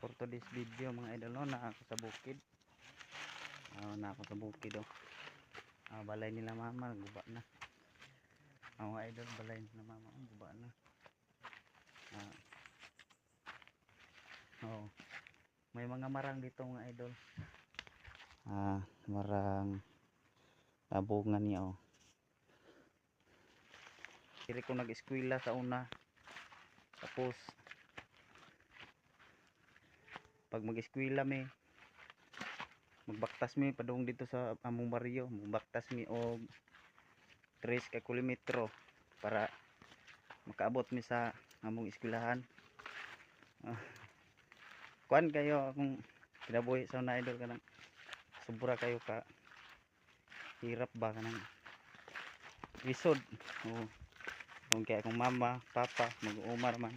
for today's video mga idol, no, na ako sa bukid. Na ako sa bukid, oh. Balay nila mama, guba na. Mga idol, balay nila mama, guba na. May mga marang dito mga idol. Marang tabungan niya, oh. Kiri ko nag-eskwela sa una. Tapos pag mag-eskwela mi, magbaktas mi padung dito sa among baryo, magbaktas mi og 3 ka kilometro para makaabot mi sa among eskwelahan. Kuan kayo akong kinabuhi sa una idol, kanang sobra kayo ka hirap ba kanang lisod. Kung kaya akong mama, papa mag-uumar man